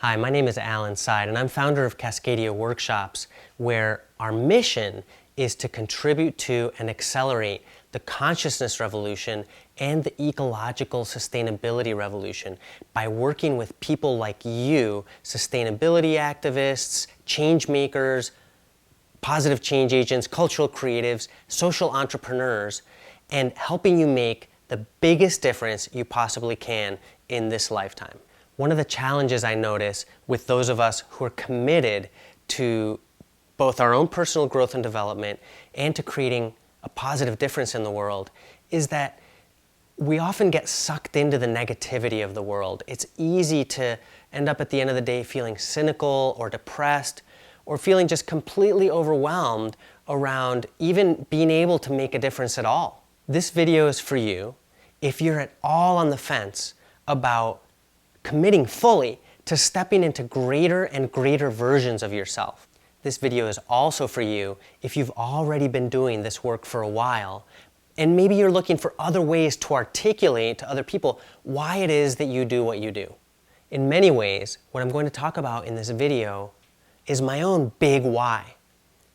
Hi, my name is Alan Seid, and I'm founder of Cascadia Workshops, where our mission is to contribute to and accelerate the consciousness revolution and the ecological sustainability revolution by working with people like you, sustainability activists, change makers, positive change agents, cultural creatives, social entrepreneurs, and helping you make the biggest difference you possibly can in this lifetime. One of the challenges I notice with those of us who are committed to both our own personal growth and development and to creating a positive difference in the world is that we often get sucked into the negativity of the world. It's easy to end up at the end of the day feeling cynical or depressed or feeling just completely overwhelmed around even being able to make a difference at all. This video is for you if you're at all on the fence about committing fully to stepping into greater and greater versions of yourself. This video is also for you if you've already been doing this work for a while, and maybe you're looking for other ways to articulate to other people why it is that you do what you do. In many ways, what I'm going to talk about in this video is my own big why.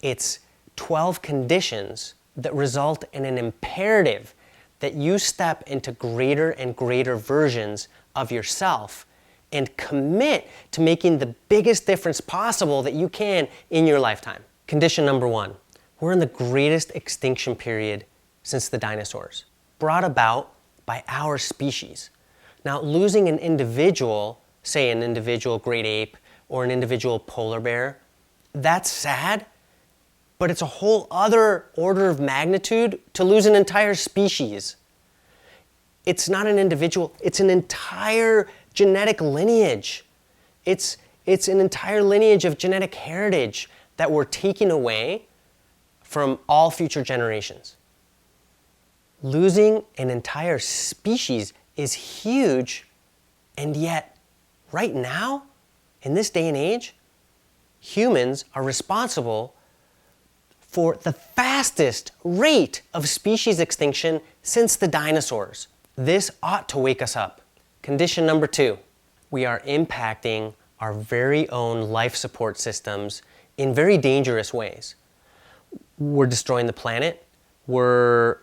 It's 12 conditions that result in an imperative that you step into greater and greater versions of yourself and commit to making the biggest difference possible that you can in your lifetime. Condition number 1, we're in the greatest extinction period since the dinosaurs, brought about by our species. Now, losing an individual, say an individual great ape or an individual polar bear, that's sad, but it's a whole other order of magnitude to lose an entire species. It's not an individual, it's an entire genetic lineage. It's an entire lineage of genetic heritage that we're taking away from all future generations. Losing an entire species is huge, and yet, right now, in this day and age, humans are responsible for the fastest rate of species extinction since the dinosaurs. This ought to wake us up. Condition number 2, we are impacting our very own life support systems in very dangerous ways. We're destroying the planet, we're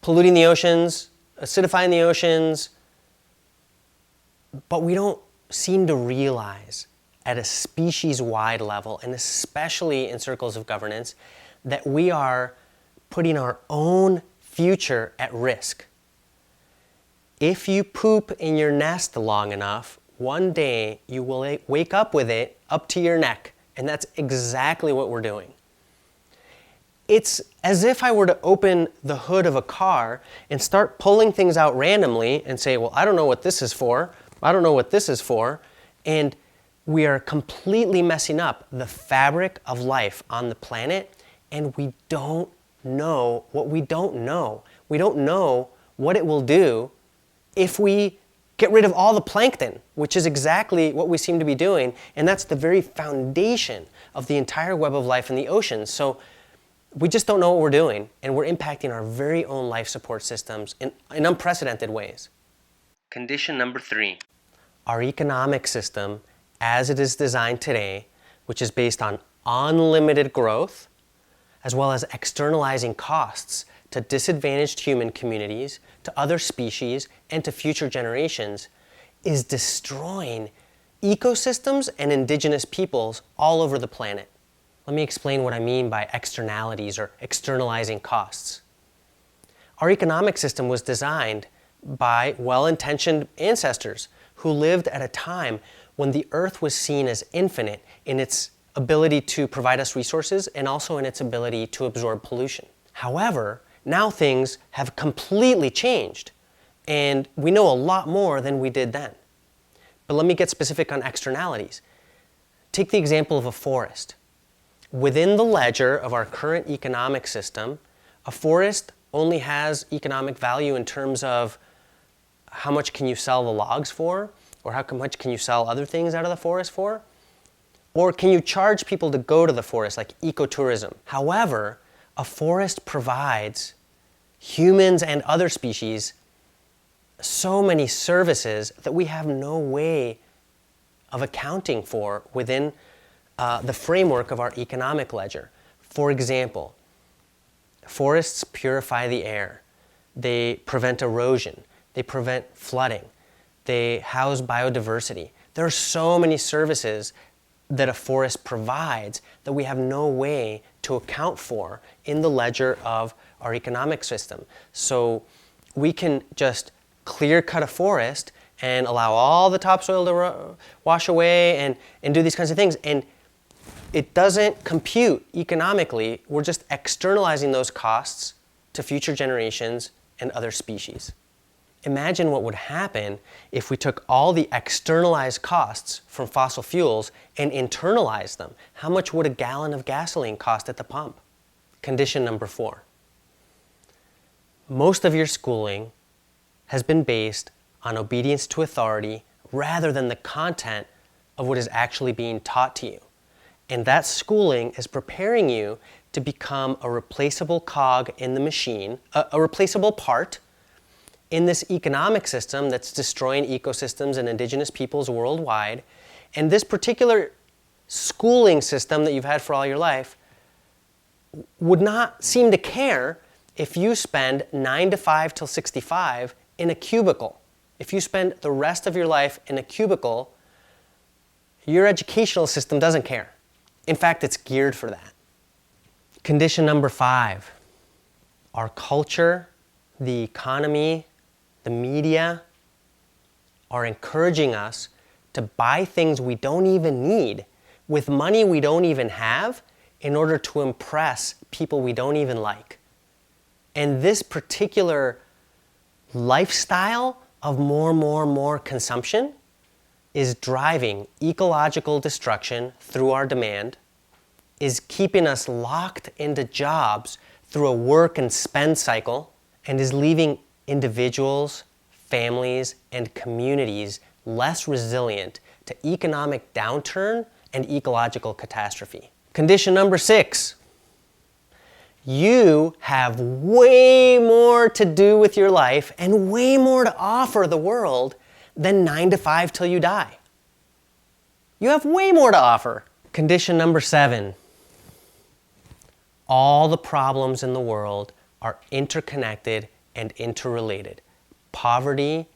polluting the oceans, acidifying the oceans, but we don't seem to realize at a species-wide level, and especially in circles of governance, that we are putting our own future at risk. If you poop in your nest long enough, one day you will wake up with it up to your neck, and that's exactly what we're doing. It's as if I were to open the hood of a car and start pulling things out randomly and say, well, I don't know what this is for, I don't know what this is for, and we are completely messing up the fabric of life on the planet, and we don't know what we don't know. We don't know what it will do if we get rid of all the plankton, which is exactly what we seem to be doing, and that's the very foundation of the entire web of life in the oceans. So we just don't know what we're doing, and we're impacting our very own life support systems in unprecedented ways. Condition number 3, our economic system, as it is designed today, which is based on unlimited growth, as well as externalizing costs to disadvantaged human communities, to other species, and to future generations, is destroying ecosystems and indigenous peoples all over the planet. Let me explain what I mean by externalities or externalizing costs. Our economic system was designed by well-intentioned ancestors who lived at a time when the earth was seen as infinite in its ability to provide us resources and also in its ability to absorb pollution. However, now things have completely changed, and we know a lot more than we did then. But let me get specific on externalities. Take the example of a forest. Within the ledger of our current economic system, a forest only has economic value in terms of how much can you sell the logs for, or how much can you sell other things out of the forest for, or can you charge people to go to the forest, like ecotourism. However, a forest provides humans and other species so many services that we have no way of accounting for within the framework of our economic ledger. For example, forests purify the air. They prevent erosion. They prevent flooding. They house biodiversity. There are so many services that a forest provides that we have no way to account for in the ledger of our economic system. So we can just clear cut a forest and allow all the topsoil to wash away and do these kinds of things. And it doesn't compute economically. We're just externalizing those costs to future generations and other species. Imagine what would happen if we took all the externalized costs from fossil fuels and internalized them. How much would a gallon of gasoline cost at the pump? Condition number 4. Most of your schooling has been based on obedience to authority rather than the content of what is actually being taught to you. And that schooling is preparing you to become a replaceable cog in the machine, a replaceable part in this economic system that's destroying ecosystems and indigenous peoples worldwide. And this particular schooling system that you've had for all your life would not seem to care if you spend 9 to 5 till 65 in a cubicle. If you spend the rest of your life in a cubicle, your educational system doesn't care. In fact, it's geared for that. Condition number 5. Our culture, the economy, the media are encouraging us to buy things we don't even need with money we don't even have in order to impress people we don't even like. And this particular lifestyle of more consumption is driving ecological destruction through our demand, is keeping us locked into jobs through a work and spend cycle, and is leaving individuals, families, and communities less resilient to economic downturn and ecological catastrophe. Condition number 6. You have way more to do with your life and way more to offer the world than 9 to 5 till you die. You have way more to offer. Condition number 7. All the problems in the world are interconnected and interrelated. Poverty,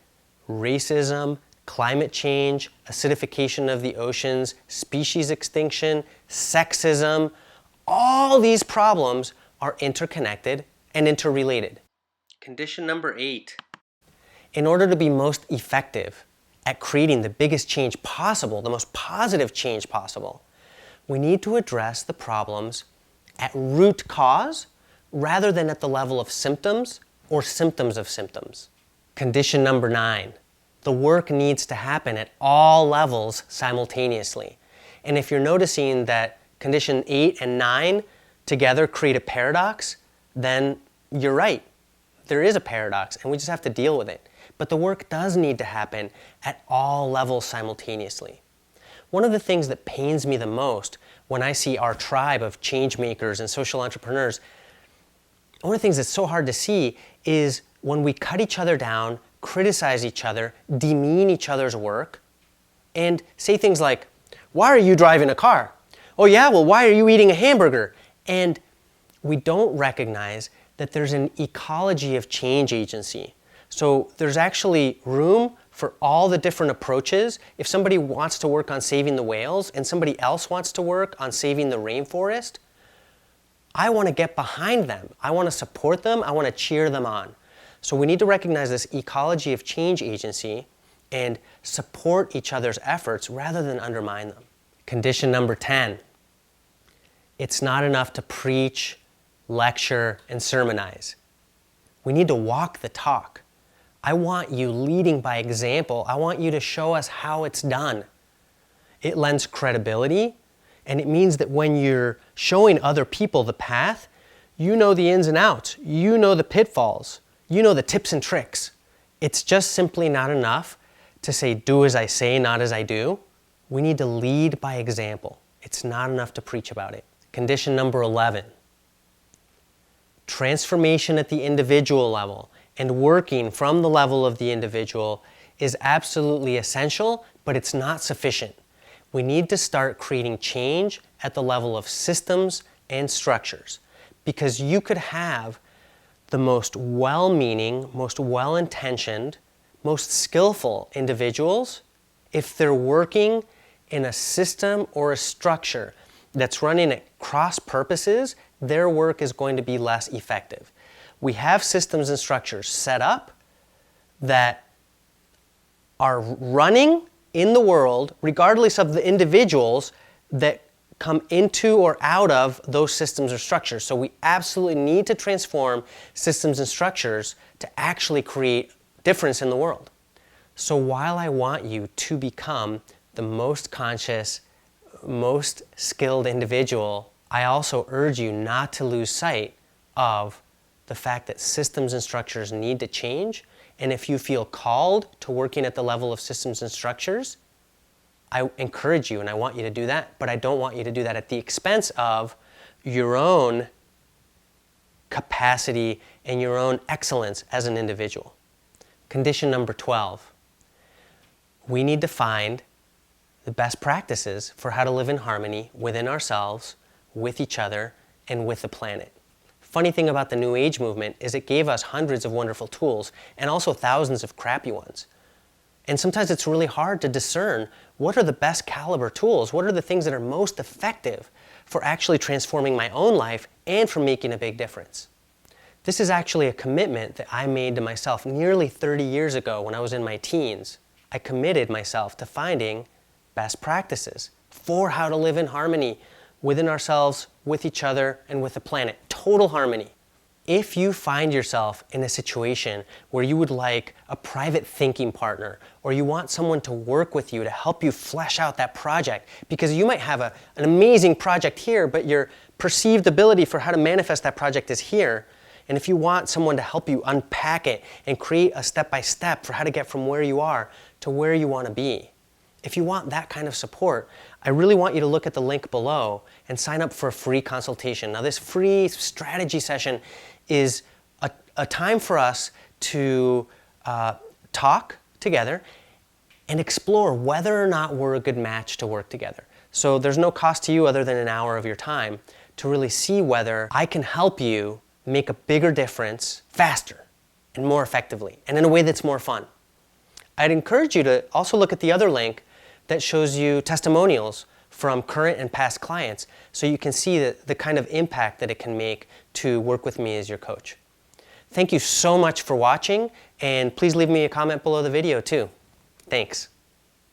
racism, climate change, acidification of the oceans, species extinction, sexism, all these problems are interconnected and interrelated. Condition number 8. In order to be most effective at creating the biggest change possible, the most positive change possible, we need to address the problems at root cause rather than at the level of symptoms or symptoms of symptoms. Condition number 9. The work needs to happen at all levels simultaneously. And if you're noticing that condition 8 and 9 together create a paradox, then you're right. There is a paradox and we just have to deal with it. But the work does need to happen at all levels simultaneously. One of the things that pains me the most when I see our tribe of changemakers and social entrepreneurs, one of the things that's so hard to see is when we cut each other down, criticize each other, demean each other's work, and say things like, "Why are you driving a car?" "Oh yeah, well, why are you eating a hamburger?" And we don't recognize that there's an ecology of change agency. So there's actually room for all the different approaches. If somebody wants to work on saving the whales and somebody else wants to work on saving the rainforest, I want to get behind them. I want to support them. I want to cheer them on. So we need to recognize this ecology of change agency and support each other's efforts rather than undermine them. Condition number 10. It's not enough to preach, lecture, and sermonize. We need to walk the talk. I want you leading by example. I want you to show us how it's done. It lends credibility, and it means that when you're showing other people the path, you know the ins and outs. You know the pitfalls. You know the tips and tricks. It's just simply not enough to say, do as I say, not as I do. We need to lead by example. It's not enough to preach about it. Condition number 11. Transformation at the individual level and working from the level of the individual is absolutely essential, but it's not sufficient. We need to start creating change at the level of systems and structures, because you could have the most well-meaning, most well-intentioned, most skillful individuals, if they're working in a system or a structure that's running at cross purposes, their work is going to be less effective. We have systems and structures set up that are running in the world regardless of the individuals that come into or out of those systems or structures. So we absolutely need to transform systems and structures to actually create difference in the world. So while I want you to become the most conscious, most skilled individual, I also urge you not to lose sight of the fact that systems and structures need to change. And if you feel called to working at the level of systems and structures, I encourage you and I want you to do that, but I don't want you to do that at the expense of your own capacity and your own excellence as an individual. Condition number 12. We need to find the best practices for how to live in harmony within ourselves, with each other, and with the planet. Funny thing about the New Age movement is it gave us hundreds of wonderful tools and also thousands of crappy ones. And sometimes it's really hard to discern what are the best caliber tools, what are the things that are most effective for actually transforming my own life and for making a big difference. This is actually a commitment that I made to myself nearly 30 years ago when I was in my teens. I committed myself to finding best practices for how to live in harmony within ourselves, with each other, and with the planet. Total harmony. If you find yourself in a situation where you would like a private thinking partner, or you want someone to work with you to help you flesh out that project, because you might have an amazing project here, but your perceived ability for how to manifest that project is here, and if you want someone to help you unpack it and create a step-by-step for how to get from where you are to where you want to be, if you want that kind of support, I really want you to look at the link below and sign up for a free consultation. Now, this free strategy session is a time for us to talk together and explore whether or not we're a good match to work together. So there's no cost to you other than an hour of your time to really see whether I can help you make a bigger difference faster and more effectively and in a way that's more fun. I'd encourage you to also look at the other link that shows you testimonials from current and past clients so you can see the kind of impact that it can make to work with me as your coach. Thank you so much for watching, and please leave me a comment below the video too. Thanks.